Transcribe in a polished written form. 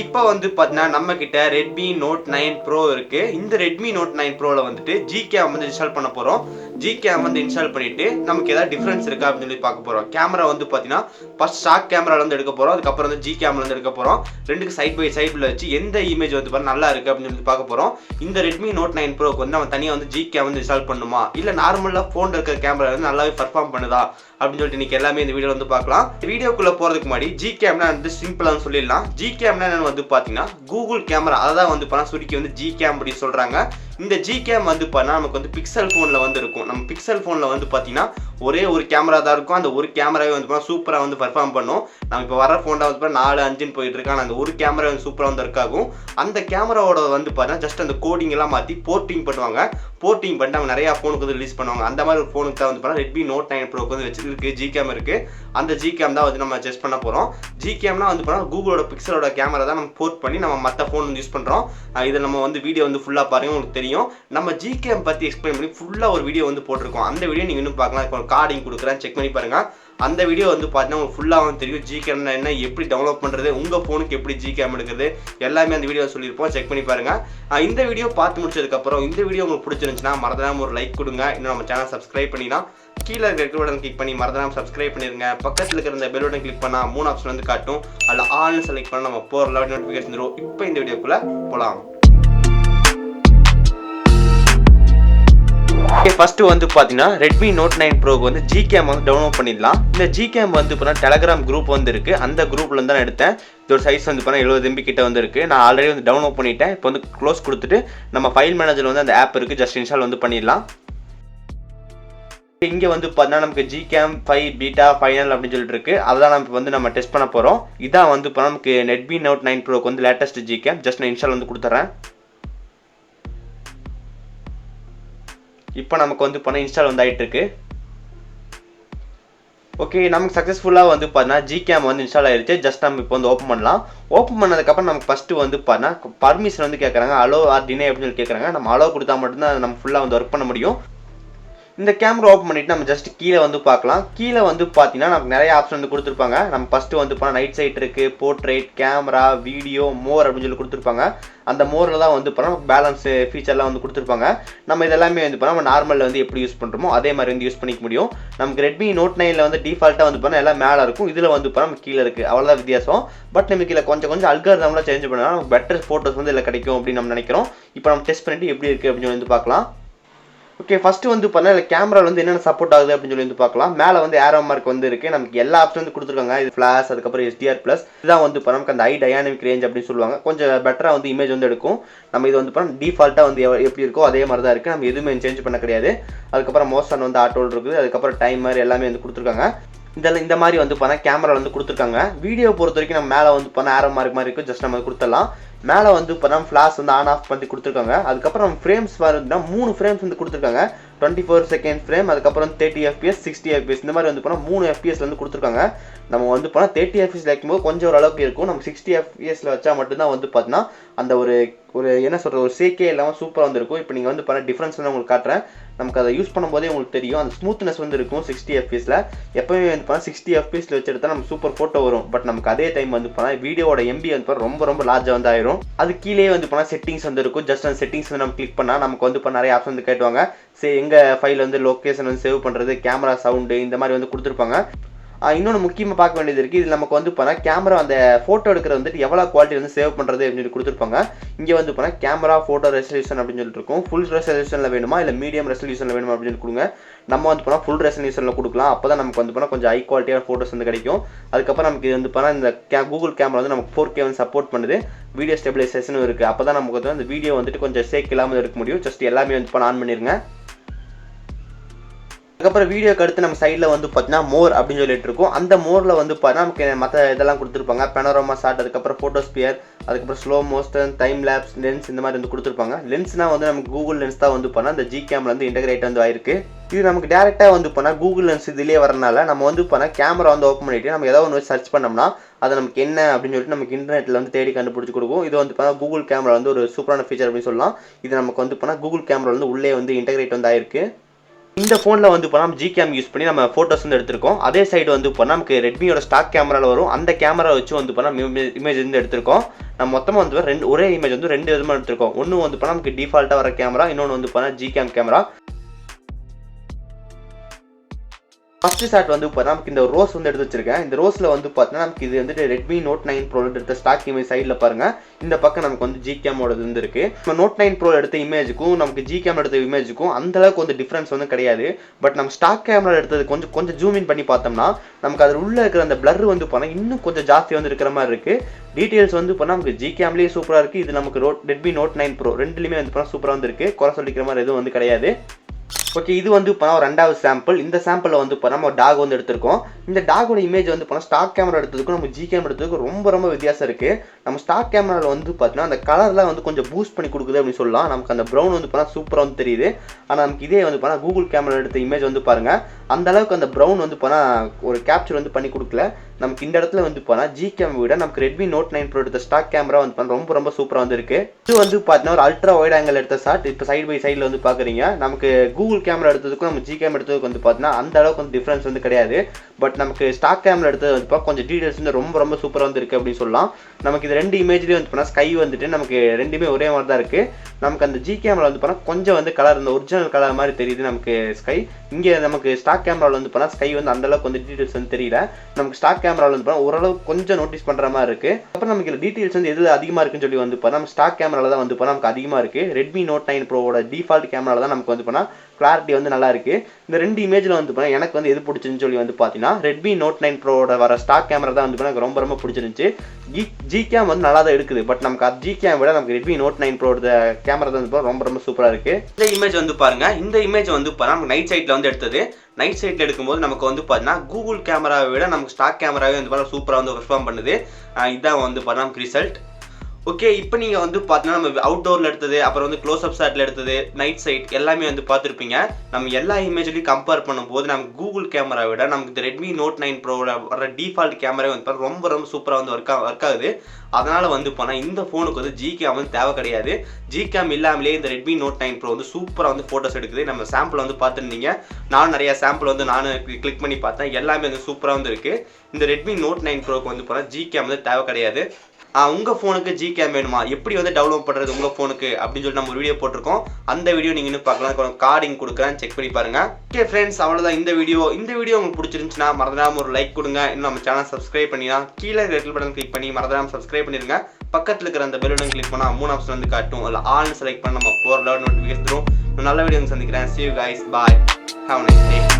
இப்போ வந்து பார்த்தீங்கன்னா நம்ம கிட்ட Redmi Note 9 Pro இருக்கு. இந்த Redmi Note 9 Proல வந்துட்டு Gcam வந்து இன்ஸ்டால் பண்ண போறோம். Gcam வந்து இன்ஸ்டால் பண்ணிட்டு நமக்கு ஏதாவது டிஃபரன்ஸ் இருக்கா அப்படின்னு சொல்லி பார்க்க போறோம். கேமரா வந்து பார்த்தீங்கன்னா ஃபர்ஸ்ட் ஸ்டாக் கேமரால இருந்து எடுக்க போறோம். அதுக்கப்புறம் வந்து Gcamல இருந்து எடுக்க போறோம். ரெண்டுக்கு சைட் பை சைடுல வச்சு எந்த இமேஜ் வந்து பாரு நல்லா இருக்கு அப்படின்னு சொல்லி பார்க்க போறோம். இந்த Redmi Note 9 Proக்கு வந்து நம்ம தனியா வந்து Gcam வந்து இன்ஸ்டால் பண்ணணுமா இல்ல நார்மலா போன்ல இருக்கிற கேமரா வந்து நல்லாவே பெர்ஃபார்ம் பண்ணுதா அப்படின்னு சொல்லிட்டு இன்னைக்கு எல்லாமே இந்த வீடியோல வந்து பார்க்கலாம். வீடியோக்குள்ள போறதுக்கு முன்னாடி Gcamனா வந்து சிம்பிளா சொல்லிடலாம். Gcamனா என்னன்னு வந்து பாத்தீங்கன்னா கூகுள் கேமரா அதான் வந்து பண்ணா சுருக்கி வந்து Gcam அப்படி சொல்றாங்க. இந்த Gcam வந்து பண்ணா நமக்கு வந்து பிக்சல் போன்ல வந்து இருக்கும். நம்ம பிக்சல் போன்ல வந்து பாத்தீங்கன்னா ஒரே ஒரு கேமரா தான் இருக்கும். அந்த ஒரு கேமராவே வந்து பண்ணா சூப்பரா வந்து பெர்ஃபார்ம் பண்ணும். நம்ம இப்போ வர போன்ல வந்து 4 5ன்னு போயிட்டு இருக்கு. ஆனா அந்த ஒரு கேமரா வந்து சூப்பரா வந்து ஒர்க் ஆகும். அந்த கேமராவோட வந்து பாத்தீங்கன்னா ஜஸ்ட் அந்த கோடிங் எல்லாம் மாத்தி போர்ட்டிங் பண்ணுவாங்க. போர்ட்டிங் பண்ணிட்டு அவங்க நிறைய போனுக்கு வந்து ரிலீஸ் பண்ணுவாங்க. அந்த மாதிரி ஒரு போனுக்கு தான் வந்து பண்ணா Redmi Note 9 Proக்கு வந்து வச்சிருக்கு Gcam இருக்கு. அந்த Gcam தான் வந்து நம்ம டெஸ்ட் பண்ண போறோம். Gcamனா வந்து பண்ணா கூகுளோட பிக்சலோட கேமரா தான் நம்ம போர்ட் பண்ணி நம்ம மற்ற போன் வந்து யூஸ் பண்றோம். இதை நம்ம வந்து வீடியோ வந்து ஃபுல்லா பாருங்க, உங்களுக்கு தெரியும். நம்ம Gcam பத்தி எக்ஸ்பிளைன் பண்ணி ஃபுல்லா ஒரு வீடியோ வந்து போட்டிருக்கோம். அந்த வீடியோ நீங்க இன்னும் பார்க்கலாம். இப்போ கார்டிங் கொடுக்குறேன், செக் பண்ணி பாருங்க. அந்த வீடியோ வந்து பார்த்தீங்கன்னா உங்களுக்கு ஃபுல்லாக வந்து தெரியும். Gcam என்ன, எப்படி டவுன்லோட் பண்ணுறது, உங்கள் ஃபோனுக்கு எப்படி Gcam எடுக்கிறது எல்லாமே அந்த வீடியோ சொல்லியிருப்போம். செக் பண்ணி பாருங்க. இந்த வீடியோ பார்த்து முடிச்சதுக்கப்புறம் இந்த வீடியோ உங்களுக்கு பிடிச்சிருந்துச்சுன்னா மறந்துடாம ஒரு லைக் கொடுங்க. இன்னும் நம்ம சேனல் சப்ஸ்கிரைப் பண்ணினா கீழே இருக்கிற பட்டன் கிளிக் பண்ணி மறந்துடாம சப்ஸ்கிரைப் பண்ணிருங்க. பக்கத்தில் இருக்கிற இந்த பெல் பட்டன் கிளிக் பண்ணால் 3 ஆப்ஷன் வந்து காட்டும். அதில் ஆல்னு செலக்ட் பண்ணால் நம்ம போகிற நோட்டிஃபிகேஷன் வரும். இப்போ இந்த வீடியோக்குள்ளே போகலாம். ஃபர்ஸ்ட் வந்து பாத்தீங்கன்னா Redmi Note 9 Proக்கு வந்து Gcam வந்து டவுன்லோட் பண்ணிடலாம். இந்த Gcam வந்து டெலகிராம் குரூப் வந்து இருக்கு. அந்த குரூப்ல இருந்து தான் எடுத்தேன். இதோட சைஸ் வந்து 70 MB கிட்ட வந்து இருக்கு. நான் ஆல்ரெடி வந்து டவுன்லோட் பண்ணிட்டேன். இப்போ வந்து க்ளோஸ் கொடுத்துட்டு நம்ம ஃபைல் மேனேஜர் வந்து அந்த ஆப் இருக்கு, ஜஸ்ட் இன்ஸ்டால் வந்து பண்ணிடலாம். இங்க வந்து பார்த்தீங்கன்னா நமக்கு Gcam 5 பீட்டா ஃபைனல் அப்படின்னு சொல்லிட்டு இருக்கு. அதான் நம்ம வந்து நம்ம டெஸ்ட் பண்ண போறோம். இதான் வந்து நமக்கு Redmi Note 9 Proக்கு வந்து லேட்டஸ்ட் Gcam. ஜஸ்ட் நான் இன்ஸ்டால் வந்து கொடுத்துறேன். இப்போ நமக்கு வந்து இன்ஸ்டால் வந்து ஆயிட்டு இருக்கு. ஓகே, நமக்கு சக்ஸஸ்ஃபுல்லாக வந்து பார்த்தீங்கன்னா Gcam வந்து இன்ஸ்டால் ஆயிருச்சு. ஜஸ்ட் நம்ம இப்போ வந்து ஓப்பன் பண்ணலாம். ஓப்பன் பண்ணதுக்கப்புறம் நமக்கு ஃபஸ்ட்டு வந்து பார்த்தீங்கன்னா பர்மிஷன் வந்து கேட்குறாங்க. அலோ ஆர் டினை அப்படின்னு சொல்லி கேட்குறாங்க. நம்ம அலோ கொடுத்தா மட்டும்தான் நம்ம ஃபுல்லாக வந்து ஒர்க் பண்ண முடியும். இந்த கேமரா ஓப்பன் பண்ணிட்டு நம்ம ஜஸ்ட் கீழே வந்து பார்க்கலாம். கீழே வந்து பார்த்தீங்கன்னா நமக்கு நிறைய ஆப்ஷன் வந்து கொடுத்துருப்பாங்க. நம்ம ஃபஸ்ட்டு வந்து நைட் சைட் இருக்கு, போர்ட்ரேட், கேமரா, வீடியோ, மோர் அப்படின்னு சொல்லி கொடுத்துருப்பாங்க. அந்த மோரில் தான் வந்து பேலன்ஸ் ஃபீச்சர்லாம் வந்து கொடுத்துருப்பாங்க. நம்ம இதெல்லாமே வந்து நம்ம நார்மலில் வந்து எப்படி யூஸ் பண்ணுறோமோ அதே மாதிரி வந்து யூஸ் பண்ணிக்க முடியும். நமக்கு Redmi Note 9ல வந்து டிஃபால்ட்டாக வந்து எல்லாம் மேலே இருக்கும். இதில் வந்து நம்ம கீழே இருக்குது, அவ்வளோதான் வித்தியாசம். பட் நமக்கு இதில் கொஞ்சம் அல்காரிதம்லாம் சேஞ்ச் பண்ணால் நமக்கு பெட்டர் ஃபோட்டோஸ் வந்து இதில் கிடைக்கும் அப்படின்னு நம்ம நினைக்கிறோம். இப்போ நம்ம டெஸ்ட் பண்ணிட்டு எப்படி இருக்குது அப்படின்னு சொல்லி வந்து பார்க்கலாம். ஓகே, ஃபர்ஸ்ட் வந்து பார்த்தீங்கன்னா கேமராவில் வந்து என்னென்ன சப்போர்ட் ஆகுது அப்படின்னு சொல்லி வந்து பார்க்கலாம். மேலே வந்து ஏரோ மார்க் வந்து இருக்குது. நமக்கு எல்லா ஆப்ஷன் வந்து கொடுத்துருக்காங்க. இது ஃப்ளாஷ், அதுக்கப்புறம் HDR+. இதுதான் வந்து நமக்கு அந்த டைனாமிக் ரேஞ்ச் அப்படின்னு சொல்லுவாங்க. கொஞ்சம் பெட்டராக வந்து இமேஜ் வந்து எடுக்கும். நம்ம இது வந்து டிஃபால்ட்டாக வந்து எப்படி இருக்கோ அதே மாதிரி தான் இருக்குது. நம்ம எதுவுமே சேஞ்ச் பண்ண கிடையாது. அதுக்கப்புறம் மோஷன் வந்து ஆட்டோல் இருக்குது. அதுக்கப்புறம் டைமர் எல்லாமே வந்து கொடுத்துருக்காங்க. இந்த மாதிரி வந்து கேமரா வந்து கொடுத்துருக்காங்க. வீடியோ பொறுத்த வரைக்கும் நம்ம மேலே வந்து ஏரோ மார்க் மாதிரி இருக்கும். ஜஸ்ட் நம்ம கொடுத்துடலாம். மேலே வந்து ஃப்ளாஷ் வந்து ஆன் ஆஃப் பண்ணி கொடுத்துருக்காங்க. அதுக்கப்புறம் ஃப்ரேம்ஸ் வருதுன்னா 3 ஃப்ரேம்ஸ் வந்து கொடுத்துருக்காங்க. 24 செகண்ட் ஃப்ரேம், அதுக்கப்புறம் 30 FPS, 60 FPS இந்த மாதிரி வந்து 3 FPS வந்து கொடுத்துருக்காங்க. நம்ம வந்து 30 FPS வைக்கும்போது கொஞ்சம் ஓரளவுக்கு இருக்கும். நம்ம 60 FPSல வச்சா மட்டும்தான் வந்து பார்த்தீங்கன்னா அந்த ஒரு என்ன சொல்கிறது, ஒரு சேக்கே இல்லாமல் சூப்பராக வந்து இருக்கும். இப்போ நீங்கள் வந்து டிஃப்ரென்ஸ் வந்து உங்களுக்கு காட்டுறேன். நமக்கு அதை யூஸ் பண்ணும்போதே உங்களுக்கு தெரியும். அந்த ஸ்மூத்னஸ் வந்து இருக்கும் 60 FPSல. எப்பவுமே வந்து 60 FPSல வச்சு எடுத்தால் நம்ம சூப்பர் ஃபோட்டோ வரும். பட் நமக்கு அதே டைம் வந்து வீடியோட MB வந்து ரொம்ப லார்ஜாக வந்து ஆயிரும். அது கீழே வந்து செட்டிங்ஸ் வந்து இருக்கும். ஜஸ்ட் அந்த செட்டிங்ஸ் வந்து நம்ம கிளிக் பண்ணால் நமக்கு வந்து நிறைய ஆப்ஷன் வந்து கேட்டுவாங்க. எங்கள் ஃபைல் வந்து லொக்கேஷன் வந்து சேவ் பண்ணுறது, கேமரா சவுண்டு இந்த மாதிரி வந்து கொடுத்துருப்பாங்க. இன்னொன்று முக்கியமாக பார்க்க வேண்டியது இருக்குது. இதில் நமக்கு வந்து கேமரா அந்த ஃபோட்டோ எடுக்கிறது வந்துட்டு எவ்வளோ குவாலிட்டி வந்து சேவ் பண்ணுறது அப்படின்னு சொல்லி கொடுத்துருப்பாங்க. இங்கே வந்து கேமரா ஃபோட்டோ ரெசல்யூஷன் அப்படின்னு சொல்லிட்டு இருக்கும். ஃபுல் ரெசல்யூஷனில் வேணுமா இல்லை மீடியம் ரெசல்யூஷனில் வேணுமா அப்படின்னு சொல்லி கொடுங்க. நம்ம வந்து ஃபுல் ரெசல்யூஷனில் கொடுக்கலாம். அப்போ தான் நமக்கு வந்து கொஞ்சம் ஹை குவாலிட்டியான ஃபோட்டோஸ் வந்து கிடைக்கும். அதுக்கப்புறம் நமக்கு இது வந்து இந்த கூகுள் கேமரா வந்து நமக்கு 4K வந்து சப்போர்ட் பண்ணுது. வீடியோ ஸ்டெபிலைசேஷனும் இருக்குது. அப்போ தான் நமக்கு வந்து அந்த வீடியோ வந்துட்டு கொஞ்சம் சேக் இல்லாமல் எடுக்க முடியும். ஜஸ்ட் எல்லாமே வந்து ஆன் பண்ணிடுங்க. அதுக்கப்புறம் வீடியோக்கு அடுத்து நம்ம சைடில் வந்து பார்த்தீங்கன்னா மோர் அப்படின்னு சொல்லிட்டு இருக்கும். அந்த மோரில் வந்து பார்த்தீங்கன்னா நமக்கு மற்ற இதெல்லாம் கொடுத்துருப்பாங்க. பெனோராமா ஷாட், அதுக்கப்புறம் ஃபோட்டோஸ்பியர், அதுக்கப்புறம் slow motion, time labs, lens இந்த மாதிரி வந்து கொடுத்துருப்பாங்க. லென்ஸ்னால் வந்து நமக்கு கூகுள் லென்ஸ் தான் வந்து பண்ணால் அந்த Gcamல வந்து இன்டெகிரேட் வந்து ஆயிருக்கு. இது நமக்கு டேரெக்டாக வந்து பண்ணால் கூகுள் லென்ஸ் இதிலே வரனால நம்ம வந்து பண்ணால் கேமரா வந்து ஓப்பன் பண்ணிவிட்டு நம்ம ஏதாவது ஒன்று சர்ச் பண்ணோம்னா அது நமக்கு என்ன அப்படின்னு சொல்லிட்டு நமக்கு இன்டர்நெட்டில் வந்து தேடி கண்டுபிடிச்சி கொடுக்கும். இது வந்து பண்ணால் கூகுள் கேமரா வந்து ஒரு சூப்பரான ஃபீச்சர் அப்படின்னு சொல்லலாம். இது நமக்கு வந்து பண்ணால் கூகுள் கேமரா வந்து உள்ளே வந்து இன்டெகிரேட் வந்து ஆயிருக்கு. இந்த ஃபோனில் வந்து இப்போ நம்ம ஜிகேம் யூஸ் பண்ணி நம்ம ஃபோட்டோஸ் வந்து எடுத்திருக்கோம். அதே சைடு வந்து இப்போ நமக்கு ரெட்மியோட ஸ்டாக் கேமராவில் வரும். அந்த கேமரா வச்சு வந்து இப்போ நம்ம இமேஜ் வந்து எடுத்திருக்கோம். நம்ம மொத்தமாக வந்து ஒரே இமேஜ் வந்து 2 விதமாக எடுத்திருக்கோம். ஒன்று வந்து இப்போ நமக்கு டிஃபால்ட்டாக வர கேமரா, இன்னொன்று வந்து இப்போ ஜிகேம் கேமரா. ஃபர்ஸ்ட் ஷாட் வந்து பார்த்தா நமக்கு இந்த ரோஸ் வந்து எடுத்து வச்சிருக்கேன். இந்த ரோஸில் வந்து பார்த்தீங்கன்னா நமக்கு இது வந்துட்டு Redmi Note 9 Pro எடுத்த ஸ்டாக் இமேஜ் சைடில் பாருங்க. இந்த பக்கம் நமக்கு வந்து ஜிகேமோட வந்து இருக்கு. நம்ம Note 9 Pro எடுத்த இமேஜுக்கும் நமக்கு ஜிகேம் எடுத்த இமேஜுக்கும் அந்த அளவுக்கு வந்து டிஃபரன்ஸ் வந்து கிடையாது. பட் நம்ம ஸ்டாக் கேமரா எடுத்தது கொஞ்சம் ஜூம் இன் பண்ணி பார்த்தோம்னா நமக்கு அதில் உள்ள இருக்கிற அந்த பிளர் வந்து பார்த்தா இன்னும் கொஞ்சம் ஜாஸ்தி வந்து இருக்கிற மாதிரி இருக்கு. டீடைல்ஸ் வந்து பார்த்தா நமக்கு ஜிகேம்லேயே சூப்பராக இருக்கு. இது நமக்கு Redmi Note 9 Pro ரெண்டுலையுமே வந்து பார்த்தா சூப்பராக வந்து இருக்கு. குறை சொல்லிக்கிற மாதிரி எதுவும் வந்து கிடையாது. ஓகே, இது வந்து இப்போ ஒரு 2வது சாம்பிள். இந்த சாம்பிளில் வந்து இப்போ நம்ம டாக் வந்து எடுத்திருக்கோம். இந்த டாகோட இமேஜ் வந்து இப்போ ஸ்டாக் கேமரா எடுத்ததுக்கும் நம்ம ஜிகேம் எடுத்ததுக்கும் ரொம்ப வித்தியாசம் இருக்குது. நம்ம ஸ்டாக் கேமராவில் வந்து பார்த்தீங்கன்னா அந்த கலர்லாம் வந்து கொஞ்சம் பூஸ்ட் பண்ணி கொடுக்குது அப்படின்னு சொல்லலாம். நமக்கு அந்த ப்ரௌன் வந்து பார்த்தா சூப்பராக வந்து தெரியுது. ஆனால் நமக்கு இதே வந்து பார்த்தா கூகுள் கேமரா எடுத்த இமேஜ் வந்து பாருங்கள், அந்த அளவுக்கு அந்த ப்ரௌன் வந்து பார்த்தா ஒரு கேப்சர் வந்து பண்ணி கொடுக்கல. நமக்கு இந்த இடத்துல வந்து பார்த்தா ஜிகேம் விட நமக்கு Redmi Note 9 Pro எடுத்த ஸ்டாக் கேமரா வந்து பார்த்தா ரொம்ப சூப்பராக வந்து இருக்குது. இது வந்து பார்த்தீங்கன்னா ஒரு அல்ட்ரா வைட் ஆங்கிள் எடுத்த ஷாட். இப்போ சைடு பை சைடில் வந்து பார்க்குறீங்க. நமக்கு கூகுள் கேமரா எடுத்ததுக்கும் நம்ம ஜிகேம் எடுத்ததுக்கு வந்து பார்த்தீங்கன்னா அந்த அளவுக்கு வந்து டிஃப்ரென்ஸ் வந்து கிடையாது. பட் நமக்கு ஸ்டாக் கேமரா எடுத்தது வந்து கொஞ்சம் டீடைல்ஸ் வந்து ரொம்ப சூப்பராக வந்து இருக்குது அப்படின்னு சொல்லலாம். நமக்கு இது 2 இமேஜ்லேயும் வந்து பார்த்தா ஸ்கை வந்துட்டு நமக்கு ரெண்டுமே ஒரே மாதிரி தான் இருக்குது. நமக்கு அந்த ஜி கேமரா வந்து பார்த்தா கொஞ்சம் வந்து கலர் இந்த ஒரிஜினல் கலர் மாதிரி தெரியுது நமக்கு ஸ்கை. இங்கே நமக்கு ஸ்டாக் கேமராவில் வந்து பார்த்தா ஸ்கை வந்து அந்த அளவுக்கு வந்து டீடைல்ஸ் வந்து தெரியல. நமக்கு ஸ்டாக் கேமராவில் வந்து பார்த்தா ஓரளவு கொஞ்சம் நோட்டீஸ் பண்ணுற மாதிரி இருக்குது. அப்புறம் நமக்கு டீடைல்ஸ் வந்து எது அதிகமாக இருக்குன்னு சொல்லி வந்து பார்த்தா நம்ம ஸ்டாக் கேமராவில் தான் வந்து பார்த்தா நமக்கு அதிகமாக இருக்குது. Redmi Note 9 Proவோட டிஃபால்ட் கேமராவில் தான் நமக்கு வந்து பார்த்தா கிளாரிட்டி வந்து நல்லா இருக்குது. இந்த 2 இமேஜில் வந்து பார்த்தா எனக்கு வந்து எது பிடிச்சிருந்துன்னு சொல்லி வந்து பார்த்தீங்கன்னா Redmi Note 9 Proவோட வர ஸ்டாக் கேமரா தான் வந்து பார்த்தா எனக்கு ரொம்ப பிடிச்சிருந்துச்சு. ஜிகேம் வந்து நல்லா தான் எடுக்குது. பட் நமக்கு அது ஜிகேம் விட நமக்கு Redmi Note 9 Proவோட கேமரா தான் வந்து ரொம்ப சூப்பராக இருக்குது. இந்த இமேஜ் வந்து பாருங்க. இந்த இமேஜ் வந்து பார்த்தா நம்ம நைட் சைட்டில் வந்து எடுத்தது. நைட் சைட்டில் எடுக்கும்போது நமக்கு வந்து பார்த்தீங்கன்னா கூகுள் கேமராவை விட நமக்கு ஸ்டாக் கேமராவே வந்து பார்த்தா சூப்பராக வந்து பெர்ஃபார்ம் பண்ணுது. இதான் வந்து பார்த்தா நமக்கு ரிசல்ட். ஓகே, இப்போ நீங்கள் வந்து பார்த்தீங்கன்னா நம்ம அவுட்டோரில் எடுத்தது, அப்புறம் வந்து க்ளோஸ் அப் ஷாட்டில் எடுத்தது, நைட் சைட் எல்லாமே வந்து பார்த்துருப்பீங்க. நம்ம எல்லா இமேஜ்லையும் கம்பேர் பண்ணும்போது நமக்கு கூகுள் கேமரா விட நமக்கு இந்த Redmi Note 9 Proவோட வர டிஃபால்ட் கேமரா வந்து ரொம்ப சூப்பராக வந்து ஒர்க் ஆகுது. அதனால் வந்து போனால் இந்த ஃபோனுக்கு வந்து ஜிகேம் வந்து தேவை கிடையாது. ஜிகேம் இல்லாமலே இந்த Redmi Note 9 Pro வந்து சூப்பராக வந்து ஃபோட்டோஸ் எடுக்குது. நம்ம சாம்பிள் வந்து பார்த்துருந்தீங்க. நானும் நிறைய சாம்பிள் வந்து கிளிக் பண்ணி பார்த்தேன். எல்லாமே வந்து சூப்பராக வந்து இருக்குது. இந்த Redmi Note 9 Proக்கு வந்து போனால் ஜிகேம் வந்து தேவை கிடையாது. உங்கள் ஃபோனுக்கு ஜிகேம் வேணுமா, எப்படி வந்து டெவலப் பண்ணுறது உங்கள் ஃபோனுக்கு அப்படின்னு சொல்லி நம்ம ஒரு வீடியோ போட்டிருக்கோம். அந்த வீடியோ நீங்கள் இன்னும் பார்க்கலாம். கார்டிங் கொடுக்குறேன், செக் பண்ணி பாருங்கள். ஓகே ஃப்ரெண்ட்ஸ், அவ்வளோதான் இந்த வீடியோ உங்களுக்கு பிடிச்சிருந்துச்சுன்னா மறந்துடாமல் ஒரு லைக் கொடுங்க. இன்னும் நம்ம சேனல் சப்ஸ்கிரைப் பண்ணினா கீழே ரெட் பட்டன் கிளிக் பண்ணி மறந்துடாமல் சப்ஸ்கிரைப் பண்ணிடுங்க. பக்கத்தில் இருக்கிற அந்த பெல் பட்டன் கிளிக் பண்ணால் 3 ஆப்ஷன் வந்து காட்டும். அதில் ஆல்னு செலக்ட் பண்ண நம்ம போகிற நோட்டிஃபிகேஷன் தரும். நல்ல வீடியோ சந்திக்கிறேன். See you guys. Bye. Have a nice day.